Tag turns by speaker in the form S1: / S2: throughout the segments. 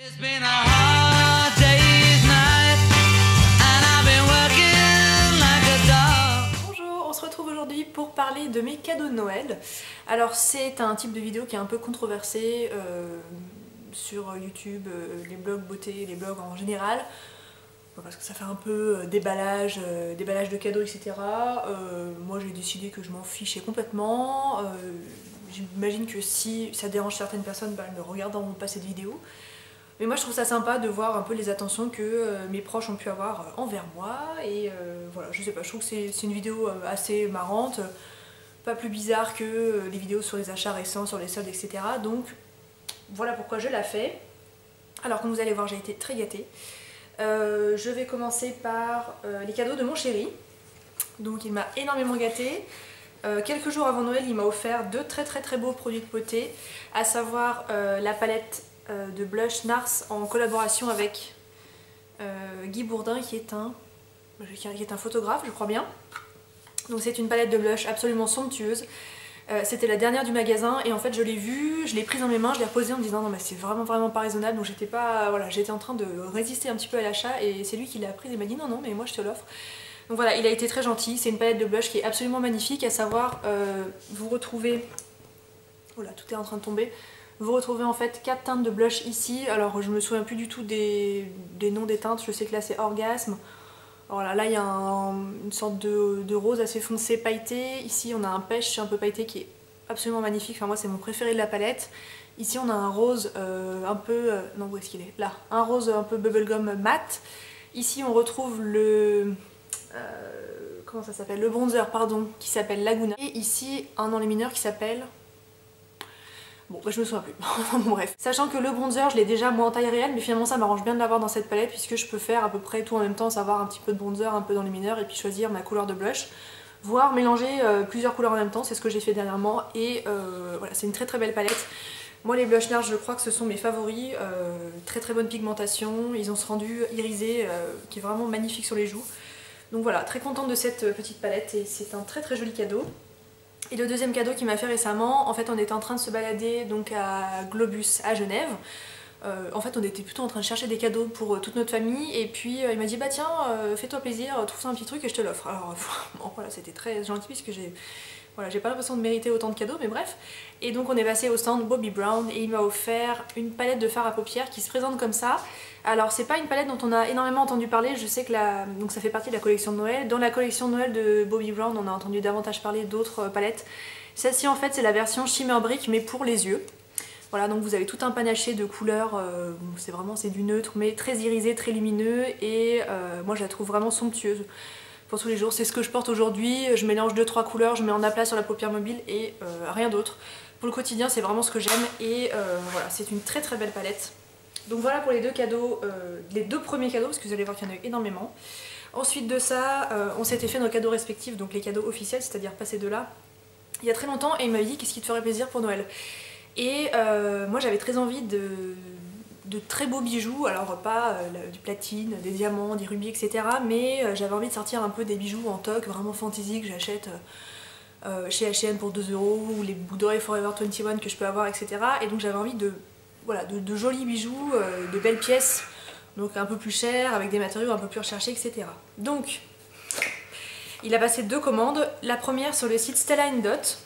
S1: It's been a hard day's night and I've been working like a dog.
S2: Bonjour, on se retrouve aujourd'hui pour parler de mes cadeaux de Noël. Alors c'est un type de vidéo qui est un peu controversé sur YouTube, les blogs beauté, les blogs en général. Parce que ça fait un peu déballage de cadeaux, etc. Moi j'ai décidé que je m'en fichais complètement. J'imagine que si ça dérange certaines personnes, elles ne regarderont pas cette vidéo. Mais moi je trouve ça sympa de voir un peu les attentions que mes proches ont pu avoir envers moi. Et voilà, je sais pas, je trouve que c'est une vidéo assez marrante. Pas plus bizarre que les vidéos sur les achats récents, sur les soldes, etc. Donc voilà pourquoi je la fais. Alors comme vous allez voir, j'ai été très gâtée. Je vais commencer par les cadeaux de mon chéri. Donc il m'a énormément gâtée. Quelques jours avant Noël, il m'a offert deux très beaux produits de beauté, à savoir la palette de blush Nars en collaboration avec Guy Bourdin qui est un photographe, je crois bien. Donc c'est une palette de blush absolument somptueuse. C'était la dernière du magasin et en fait je l'ai vue, je l'ai prise dans mes mains, je l'ai reposée en me disant non mais c'est vraiment pas raisonnable, donc j'étais pas, voilà, j'étais en train de résister un petit peu à l'achat et c'est lui qui l'a prise et m'a dit non mais moi je te l'offre. Donc voilà, il a été très gentil, c'est une palette de blush qui est absolument magnifique, à savoir vous retrouvez, oh là tout est en train de tomber, vous retrouvez en fait 4 teintes de blush ici. Alors je me souviens plus du tout des noms des teintes, je sais que là c'est Orgasme. Alors là il y a une sorte de rose assez foncé pailleté. Ici on a un pêche un peu pailleté qui est absolument magnifique, enfin moi c'est mon préféré de la palette. Ici on a un rose un peu... non où est-ce qu'il est? Là, un rose un peu bubblegum mat. Ici on retrouve le... comment ça s'appelle? Le bronzer pardon, qui s'appelle Laguna. Et ici un enlumineur qui s'appelle... Bon, bah, je me souviens plus. Bon, bref. Sachant que le bronzer, je l'ai déjà moi en taille réelle, mais finalement ça m'arrange bien de l'avoir dans cette palette puisque je peux faire à peu près tout en même temps, savoir un petit peu de bronzer, un peu d'enlumineur et puis choisir ma couleur de blush. Voire mélanger plusieurs couleurs en même temps, c'est ce que j'ai fait dernièrement et voilà, c'est une très belle palette. Moi les blush Nars, je crois que ce sont mes favoris, très bonne pigmentation, ils ont ce rendu irisé qui est vraiment magnifique sur les joues. Donc voilà, très contente de cette petite palette et c'est un très joli cadeau. Et le deuxième cadeau qu'il m'a fait récemment, en fait on était en train de se balader donc à Globus à Genève. En fait on était plutôt en train de chercher des cadeaux pour toute notre famille et puis il m'a dit bah tiens fais-toi plaisir, trouve-toi un petit truc et je te l'offre. Alors bon, voilà, c'était très gentil puisque j'ai pas l'impression de mériter autant de cadeaux, mais bref. Et donc on est passé au stand Bobbi Brown et il m'a offert une palette de fard à paupières qui se présente comme ça. Alors c'est pas une palette dont on a énormément entendu parler, je sais que donc ça fait partie de la collection de Noël. Dans la collection de Noël de Bobbi Brown on a entendu davantage parler d'autres palettes. Celle-ci en fait c'est la version Shimmer Brick mais pour les yeux. Voilà, donc vous avez tout un panaché de couleurs, c'est du neutre mais très irisé, très lumineux et moi je la trouve vraiment somptueuse. Pour tous les jours, c'est ce que je porte aujourd'hui, je mélange 2-3 couleurs, je mets en aplat sur la paupière mobile et rien d'autre. Pour le quotidien c'est vraiment ce que j'aime et voilà, c'est une très belle palette. Donc voilà pour les deux cadeaux, les deux premiers cadeaux parce que vous allez voir qu'il y en a eu énormément. Ensuite de ça, on s'était fait nos cadeaux respectifs, donc les cadeaux officiels, c'est-à-dire pas ces deux-là, il y a très longtemps et il m'avait dit qu'est-ce qui te ferait plaisir pour Noël. Et moi j'avais très envie de très beaux bijoux, alors pas du platine, des diamants, des rubis, etc. Mais j'avais envie de sortir un peu des bijoux en toc, vraiment fantasy que j'achète chez H&M pour 2 € ou les boucles d'oreilles Forever 21 que je peux avoir, etc. Et donc j'avais envie de jolis bijoux, de belles pièces, donc un peu plus chères, avec des matériaux un peu plus recherchés, etc. Donc il a passé 2 commandes. La première sur le site Stella & Dot,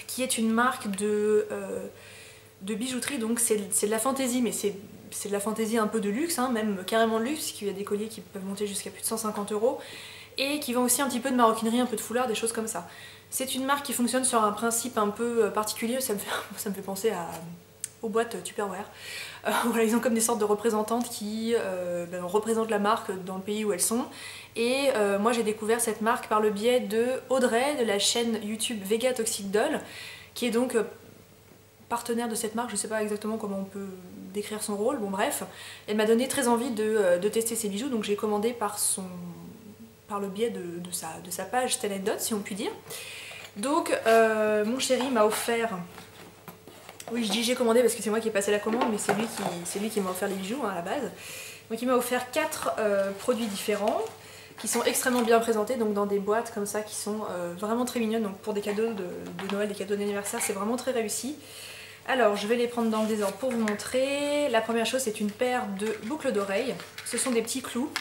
S2: qui est une marque de bijouterie, donc c'est de la fantaisie, mais c'est de la fantaisie un peu de luxe, hein, même carrément de luxe, puisqu'il y a des colliers qui peuvent monter jusqu'à plus de 150 €, et qui vend aussi un petit peu de maroquinerie, un peu de foulard, des choses comme ça. C'est une marque qui fonctionne sur un principe un peu particulier, ça me fait penser aux boîtes Tupperware. Voilà, ils ont comme des sortes de représentantes qui représentent la marque dans le pays où elles sont. Et moi j'ai découvert cette marque par le biais de Audrey de la chaîne YouTube Vega Toxic Doll, qui est donc partenaire de cette marque, je sais pas exactement comment on peut décrire son rôle, bon bref. Elle m'a donné très envie de tester ses bijoux, donc j'ai commandé par le biais de sa page Stella & Dot, si on peut dire. Donc mon chéri m'a offert... Oui, je dis j'ai commandé parce que c'est moi qui ai passé la commande, mais c'est lui qui m'a offert les bijoux hein, à la base. Donc il m'a offert 4 produits différents qui sont extrêmement bien présentés, donc dans des boîtes comme ça qui sont vraiment très mignonnes. Donc pour des cadeaux de Noël, des cadeaux d'anniversaire, c'est vraiment très réussi. Alors je vais les prendre dans le désordre pour vous montrer. La première chose, c'est une paire de boucles d'oreilles. Ce sont des petits clous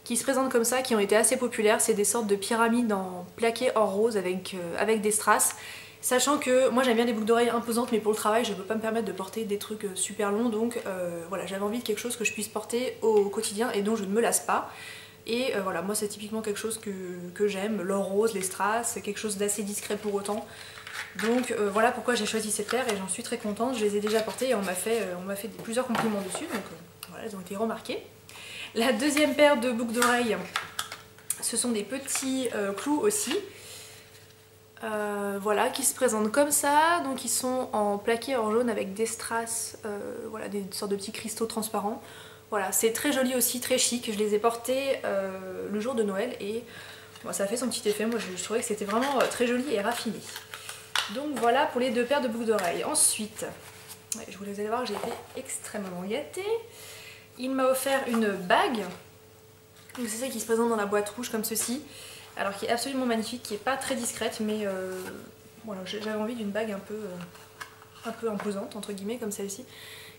S2: qui se présentent comme ça, qui ont été assez populaires. C'est des sortes de pyramides en plaqué or rose avec des strass. Sachant que moi j'aime bien les boucles d'oreilles imposantes, mais pour le travail je ne peux pas me permettre de porter des trucs super longs, donc voilà, j'avais envie de quelque chose que je puisse porter au quotidien et dont je ne me lasse pas. Et voilà, moi c'est typiquement quelque chose que j'aime, l'or rose, les strass, quelque chose d'assez discret pour autant. Donc voilà pourquoi j'ai choisi cette paire et j'en suis très contente. Je les ai déjà portées et on m'a fait plusieurs compliments dessus, donc voilà, elles ont été remarquées. La deuxième paire de boucles d'oreilles, ce sont des petits clous aussi. Voilà, qui se présentent comme ça, donc ils sont en plaqué or jaune avec des strass, voilà, des sortes de petits cristaux transparents. Voilà, c'est très joli aussi, très chic. Je les ai portés le jour de Noël et bon, ça a fait son petit effet. Moi je trouvais que c'était vraiment très joli et raffiné. Donc voilà pour les deux paires de boucles d'oreilles. Ensuite, ouais, vous allez voir que j'ai été extrêmement gâtée. Il m'a offert une bague. C'est celle qui se présente dans la boîte rouge comme ceci. Alors qui est absolument magnifique, qui est pas très discrète, mais voilà, j'avais envie d'une bague un peu imposante, entre guillemets, comme celle-ci,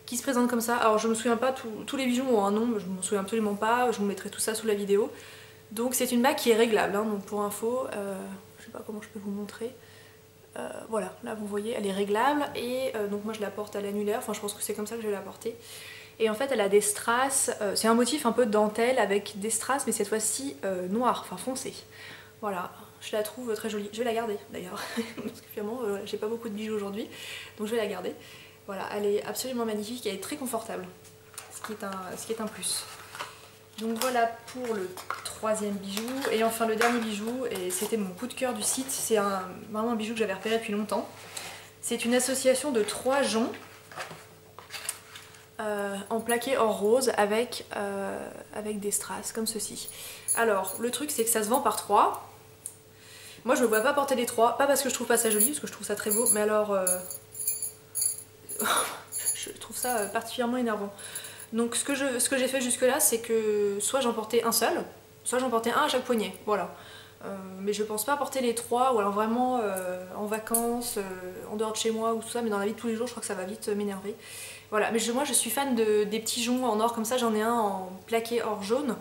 S2: qui se présente comme ça. Alors je me souviens pas, tous les bijoux ont un nom, je me souviens absolument pas, je vous mettrai tout ça sous la vidéo. Donc c'est une bague qui est réglable, hein, donc pour info, je sais pas comment je peux vous montrer. Voilà, là vous voyez, elle est réglable et donc moi je la porte à l'annulaire, enfin je pense que c'est comme ça que je vais la porter. Et en fait elle a des strass, c'est un motif un peu de dentelle avec des strass mais cette fois-ci noir, enfin foncé. Voilà, je la trouve très jolie. Je vais la garder d'ailleurs, parce que finalement j'ai pas beaucoup de bijoux aujourd'hui, donc je vais la garder. Voilà, elle est absolument magnifique, elle est très confortable, ce qui est un plus. Donc voilà pour le troisième bijou. Et enfin le dernier bijou, et c'était mon coup de cœur du site, c'est vraiment un bijou que j'avais repéré depuis longtemps. C'est une association de 3 joncs en plaqué or rose avec des strass comme ceci. Alors le truc c'est que ça se vend par 3. Moi je ne me vois pas porter les 3, pas parce que je trouve pas ça joli, parce que je trouve ça très beau, mais alors je trouve ça particulièrement énervant. Donc ce que j'ai fait jusque là, c'est que soit j'en portais un seul, soit j'en portais un à chaque poignet, voilà. Mais je pense pas porter les 3, ou alors vraiment en vacances, en dehors de chez moi ou tout ça, mais dans la vie de tous les jours je crois que ça va vite m'énerver. Voilà, mais moi je suis fan des petits joncs en or comme ça, j'en ai un en plaqué or jaune,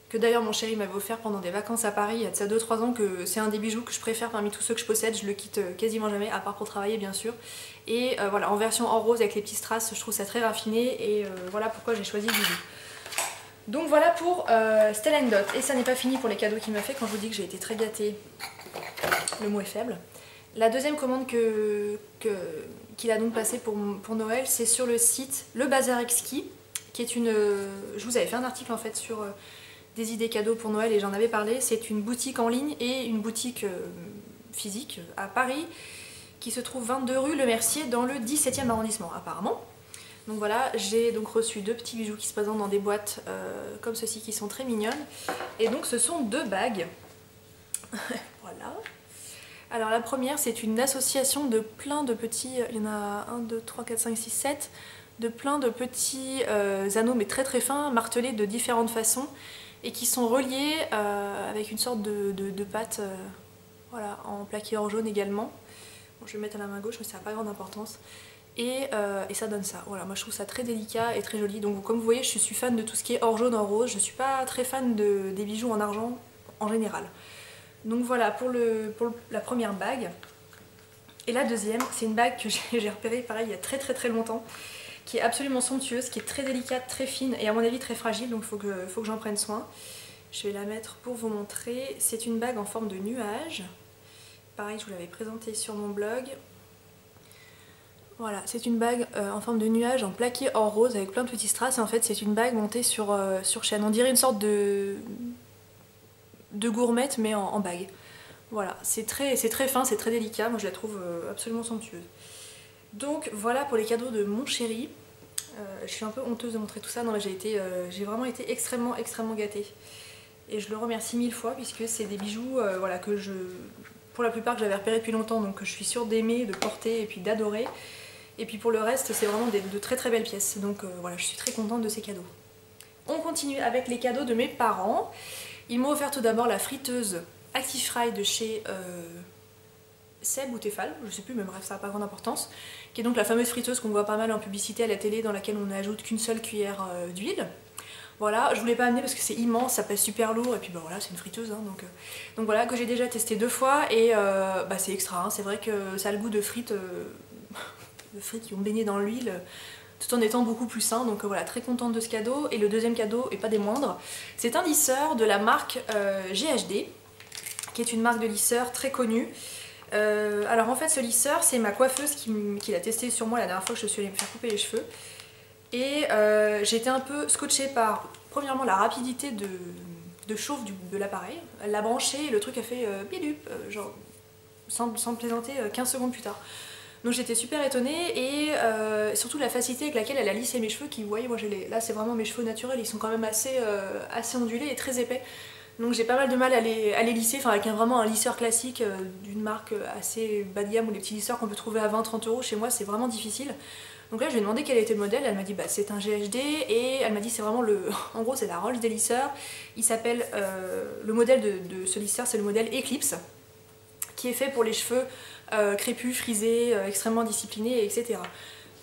S2: que d'ailleurs mon chéri m'avait offert pendant des vacances à Paris il y a de ça 2-3 ans, que c'est un des bijoux que je préfère parmi tous ceux que je possède, je le quitte quasiment jamais, à part pour travailler bien sûr. Et voilà, en version or rose avec les petits strass, je trouve ça très raffiné et voilà pourquoi j'ai choisi le bijou. Donc voilà pour Stella & Dot. Et ça n'est pas fini pour les cadeaux qu'il m'a fait. Quand je vous dis que j'ai été très gâtée, le mot est faible. La deuxième commande qu'il a donc passée pour Noël, c'est sur le site Le Bazar Exquis, qui est une... je vous avais fait un article en fait sur des idées cadeaux pour Noël et j'en avais parlé. C'est une boutique en ligne et une boutique physique à Paris, qui se trouve 22 rue Le Mercier dans le 17e arrondissement apparemment. Donc voilà, j'ai donc reçu 2 petits bijoux qui se présentent dans des boîtes comme ceci qui sont très mignonnes. Et donc ce sont 2 bagues. Voilà. Alors la première c'est une association de plein de petits, il y en a 1, 2, 3, 4, 5, 6, 7, de plein de petits anneaux mais très très fins, martelés de différentes façons et qui sont reliés avec une sorte de pâte voilà, en plaqué or jaune également. Bon, je vais le mettre à la main gauche mais ça n'a pas grande importance. Et ça donne ça. Voilà, moi je trouve ça très délicat et très joli. Donc comme vous voyez, je suis fan de tout ce qui est or jaune, or rose. Je suis pas très fan des bijoux en argent en général. Donc voilà pour la première bague. Et la deuxième, c'est une bague que j'ai repérée pareil il y a très longtemps, qui est absolument somptueuse, qui est très délicate, très fine et à mon avis très fragile, donc faut que j'en prenne soin. Je vais la mettre pour vous montrer. C'est une bague en forme de nuage. Pareil, je vous l'avais présentée sur mon blog. Voilà, c'est une bague en forme de nuage en plaqué or rose avec plein de petits strass et en fait c'est une bague montée sur chaîne. On dirait une sorte de gourmette mais en bague. Voilà, c'est très fin, c'est très délicat, moi je la trouve absolument somptueuse. Donc voilà pour les cadeaux de mon chéri. Je suis un peu honteuse de montrer tout ça, non mais j'ai vraiment été extrêmement gâtée. Et je le remercie 1000 fois puisque c'est des bijoux voilà, que pour la plupart que j'avais repéré depuis longtemps, donc que je suis sûre d'aimer, de porter et puis d'adorer. Et puis pour le reste, c'est vraiment de très belles pièces. Donc voilà, je suis très contente de ces cadeaux. On continue avec les cadeaux de mes parents. Ils m'ont offert tout d'abord la friteuse ActiFry de chez Seb ou Tefal, je sais plus, mais bref, ça n'a pas grande importance, qui est donc la fameuse friteuse qu'on voit pas mal en publicité à la télé, dans laquelle on n'ajoute qu'une seule cuillère d'huile. Voilà, je voulais pas amener parce que c'est immense, ça pèse super lourd, et puis bah voilà, c'est une friteuse, hein, donc voilà, que j'ai déjà testé 2 fois, et bah c'est extra, hein, c'est vrai que ça a le goût de frites qui ont baigné dans l'huile, tout en étant beaucoup plus sain, donc voilà, très contente de ce cadeau. Et le deuxième cadeau, et pas des moindres, c'est un lisseur de la marque GHD, qui est une marque de lisseur très connue. Alors en fait, ce lisseur, c'est ma coiffeuse qui l'a testé sur moi la dernière fois que je suis allée me faire couper les cheveux. Et j'ai été un peu scotchée par, premièrement, la rapidité de chauffe de l'appareil. Elle l'a branché et le truc a fait bidup, genre, sans plaisanter, 15 secondes plus tard. Donc j'étais super étonnée, et surtout la facilité avec laquelle elle a lissé mes cheveux, qui, vous voyez, moi là c'est vraiment mes cheveux naturels, ils sont quand même assez ondulés et très épais. Donc j'ai pas mal de mal à les lisser, enfin avec vraiment un lisseur classique d'une marque assez bas de gamme, ou les petits lisseurs qu'on peut trouver à 20-30 euros chez moi, c'est vraiment difficile. Donc là je lui ai demandé quel était le modèle, elle m'a dit bah c'est un GHD, et elle m'a dit c'est vraiment en gros c'est la Rolls des lisseurs. Il s'appelle, le modèle de ce lisseur c'est le modèle Eclipse, qui est fait pour les cheveux crépus, frisés, extrêmement disciplinés, etc.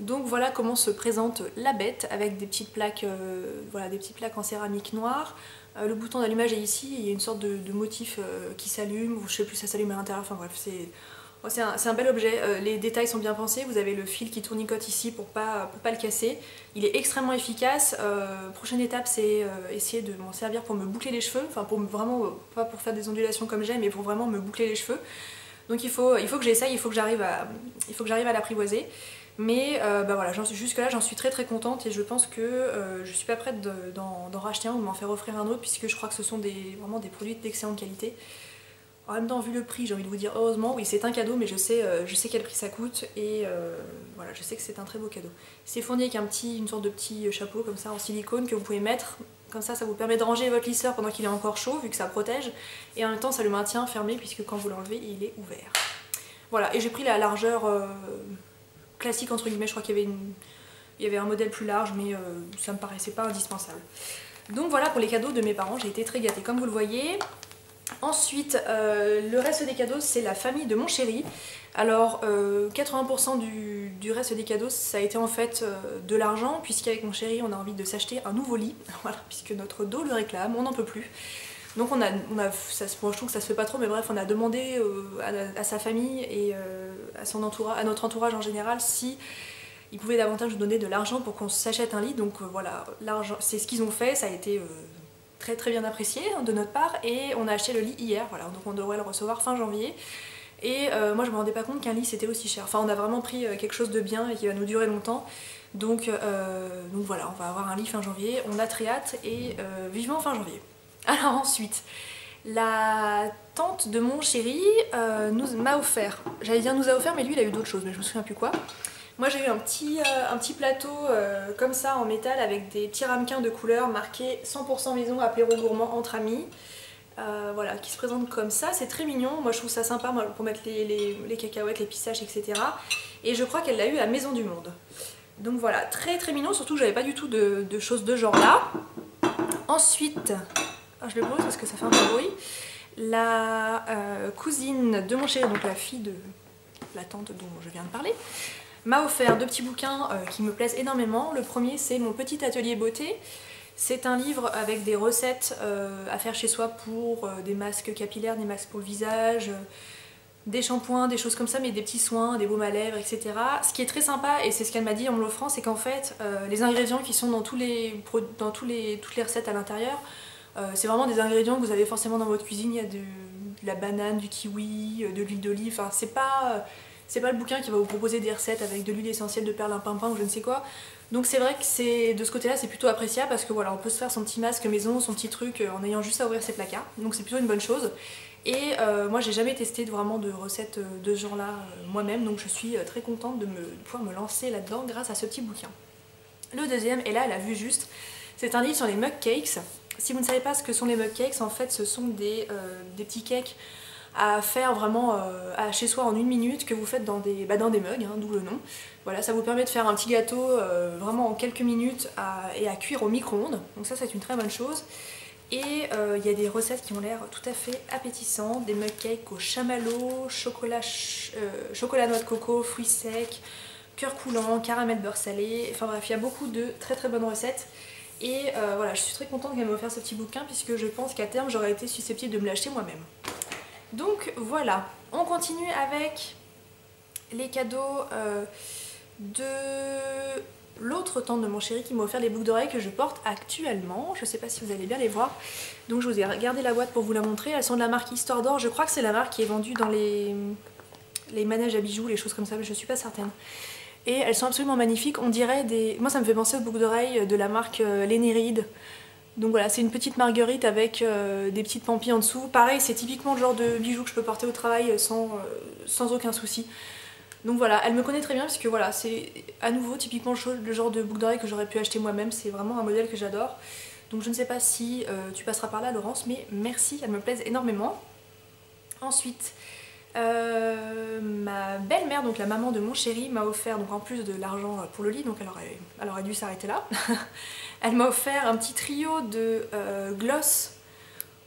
S2: Donc voilà comment se présente la bête, avec des petites plaques, voilà, des petites plaques en céramique noire. Le bouton d'allumage est ici, il y a une sorte de motif qui s'allume, ou je sais plus, ça s'allume à l'intérieur, enfin bref, c'est un bel objet. Les détails sont bien pensés, vous avez le fil qui tournicote ici pour pas le casser. Il est extrêmement efficace. Prochaine étape, c'est essayer de m'en servir pour me boucler les cheveux, enfin pour vraiment, pas pour faire des ondulations comme j'aime, mais pour vraiment me boucler les cheveux. Donc il faut que j'essaye, il faut que j'arrive à l'apprivoiser. Mais bah voilà, jusque là j'en suis très contente, et je pense que je suis pas prête d'en racheter un ou de m'en faire offrir un autre, puisque je crois que ce sont vraiment des produits d'excellente qualité. En même temps, vu le prix, j'ai envie de vous dire heureusement, oui c'est un cadeau, mais je sais quel prix ça coûte, et voilà, je sais que c'est un très beau cadeau. C'est fourni avec une sorte de petit chapeau comme ça en silicone que vous pouvez mettre, comme ça vous permet de ranger votre lisseur pendant qu'il est encore chaud, vu que ça protège, et en même temps ça le maintient fermé, puisque quand vous l'enlevez il est ouvert. Voilà, et j'ai pris la largeur classique entre guillemets, je crois qu'il y avait un modèle plus large, mais ça me paraissait pas indispensable. Donc voilà pour les cadeaux de mes parents, j'ai été très gâtée comme vous le voyez. Ensuite, le reste des cadeaux, c'est la famille de mon chéri. Alors 80% du reste des cadeaux, ça a été en fait de l'argent, puisqu'avec mon chéri on a envie de s'acheter un nouveau lit, voilà, puisque notre dos le réclame, on n'en peut plus. Donc bon, je trouve que ça se fait pas trop, mais bref, on a demandé à sa famille et à notre entourage en général si ils pouvaient davantage nous donner de l'argent pour qu'on s'achète un lit. Donc voilà, l'argent, c'est ce qu'ils ont fait, ça a été très bien apprécié de notre part, et on a acheté le lit hier, voilà, donc on devrait le recevoir fin janvier. Et moi je me rendais pas compte qu'un lit c'était aussi cher, enfin on a vraiment pris quelque chose de bien et qui va nous durer longtemps. Donc voilà, on va avoir un lit fin janvier, on a très hâte, et vivement fin janvier. Alors ensuite, la tante de mon chéri m'a offert, j'allais dire nous a offert, mais lui il a eu d'autres choses, mais je me souviens plus quoi. Moi j'ai eu un petit plateau comme ça en métal, avec des petits ramequins de couleur marqués 100% maison, apéro gourmand entre amis. Voilà, qui se présente comme ça, c'est très mignon, moi je trouve ça sympa pour mettre les cacahuètes, les pistaches, etc. Et je crois qu'elle l'a eu à Maison du Monde. Donc voilà, très mignon, surtout que j'avais pas du tout de choses de genre là. Ensuite, je le brûle parce que ça fait un peu de bruit. La cousine de mon chéri, donc la fille de la tante dont je viens de parler, m'a offert 2 petits bouquins qui me plaisent énormément. Le premier, c'est Mon petit atelier beauté. C'est un livre avec des recettes à faire chez soi pour des masques capillaires, des masques pour le visage, des shampoings, des choses comme ça, mais des petits soins, des baumes à lèvres, etc. Ce qui est très sympa, et c'est ce qu'elle m'a dit en me l'offrant, c'est qu'en fait, les ingrédients qui sont dans toutes les recettes à l'intérieur, c'est vraiment des ingrédients que vous avez forcément dans votre cuisine. Il y a de la banane, du kiwi, de l'huile d'olive, enfin c'est pas le bouquin qui va vous proposer des recettes avec de l'huile essentielle de perlimpinpin ou je ne sais quoi. Donc c'est vrai que de ce côté-là c'est plutôt appréciable, parce que voilà, on peut se faire son petit masque maison, son petit truc en ayant juste à ouvrir ses placards. Donc c'est plutôt une bonne chose. Et moi j'ai jamais testé vraiment de recettes de ce genre-là moi-même, donc je suis très contente de pouvoir me lancer là-dedans grâce à ce petit bouquin. Le deuxième, et là elle a vu juste, c'est un livre sur les mug cakes. Si vous ne savez pas ce que sont les mug cakes, en fait ce sont des petits cakes à faire vraiment chez soi en 1 minute, que vous faites dans des mugs, hein, d'où le nom. Voilà, ça vous permet de faire un petit gâteau vraiment en quelques minutes et à cuire au micro-ondes, donc ça c'est une très bonne chose. Et il y a des recettes qui ont l'air tout à fait appétissantes, des mug cakes au chamallow, chocolat noix de coco, fruits secs, cœur coulant, caramel beurre salé, enfin bref, il y a beaucoup de très très bonnes recettes. Et voilà, je suis très contente qu'elle m'ait offert ce petit bouquin puisque je pense qu'à terme j'aurais été susceptible de me l'acheter moi-même. Donc voilà, on continue avec les cadeaux de l'autre tante de mon chéri qui m'a offert des boucles d'oreilles que je porte actuellement. Je sais pas si vous allez bien les voir. Donc je vous ai gardé la boîte pour vous la montrer. Elles sont de la marque Histoire d'Or. Je crois que c'est la marque qui est vendue dans les manèges à bijoux, les choses comme ça, mais je suis pas certaine. Et elles sont absolument magnifiques. On dirait des... Moi ça me fait penser aux boucles d'oreilles de la marque Lénéride. Donc voilà, c'est une petite marguerite avec des petites pampilles en dessous. Pareil, c'est typiquement le genre de bijoux que je peux porter au travail sans aucun souci. Donc voilà, elle me connaît très bien parce que voilà, c'est à nouveau typiquement le genre de boucle d'oreille que j'aurais pu acheter moi-même. C'est vraiment un modèle que j'adore. Donc je ne sais pas si tu passeras par là, Laurence, mais merci, elles me plaisent énormément. Ensuite, ma belle-mère, donc la maman de mon chéri, m'a offert, donc en plus de l'argent pour le lit, donc elle aurait dû s'arrêter là. Elle m'a offert un petit trio de gloss.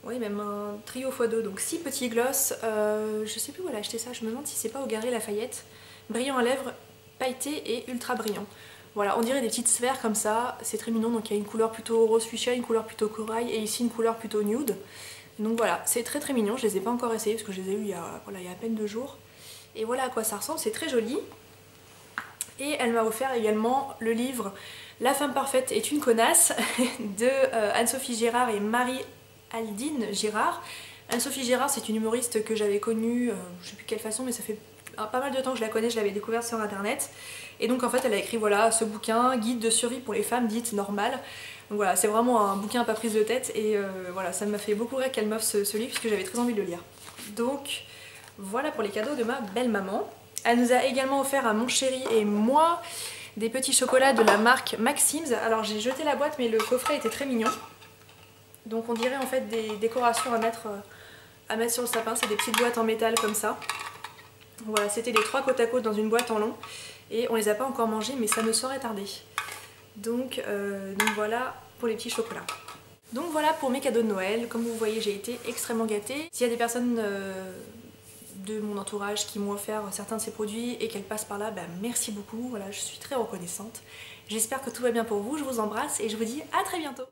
S2: Oui, même un trio x2, donc 6 petits gloss. Je sais plus où elle a acheté ça, je me demande si c'est pas au Galeries Lafayette. Brillant à lèvres, pailleté et ultra brillant. Voilà, on dirait des petites sphères comme ça, c'est très mignon. Donc il y a une couleur plutôt rose fuchsia, une couleur plutôt corail et ici une couleur plutôt nude. Donc voilà, c'est très très mignon, je les ai pas encore essayés parce que je les ai eu il y a à peine 2 jours. Et voilà à quoi ça ressemble, c'est très joli. Et elle m'a offert également le livre La femme parfaite est une connasse de Anne-Sophie Girard et Marie-Aldine Girard. Anne-Sophie Girard, c'est une humoriste que j'avais connue, je sais plus quelle façon, mais ça fait pas mal de temps que je la connais, je l'avais découverte sur internet. Et donc en fait elle a écrit voilà ce bouquin, guide de survie pour les femmes dites normales. Donc voilà, c'est vraiment un bouquin pas prise de tête et voilà, ça m'a fait beaucoup rire qu'elle m'offre ce livre puisque j'avais très envie de le lire. Donc voilà pour les cadeaux de ma belle maman. Elle nous a également offert à mon chéri et moi des petits chocolats de la marque Maxim's. Alors j'ai jeté la boîte mais le coffret était très mignon. Donc on dirait en fait des décorations à mettre sur le sapin, c'est des petites boîtes en métal comme ça. Voilà, c'était les 3 côte à côte dans une boîte en long et on les a pas encore mangés mais ça ne saurait tarder. Donc voilà pour les petits chocolats. Donc voilà pour mes cadeaux de Noël. Comme vous voyez, j'ai été extrêmement gâtée. S'il y a des personnes de mon entourage qui m'ont offert certains de ces produits et qu'elles passent par là, bah merci beaucoup. Voilà, je suis très reconnaissante. J'espère que tout va bien pour vous. Je vous embrasse et je vous dis à très bientôt.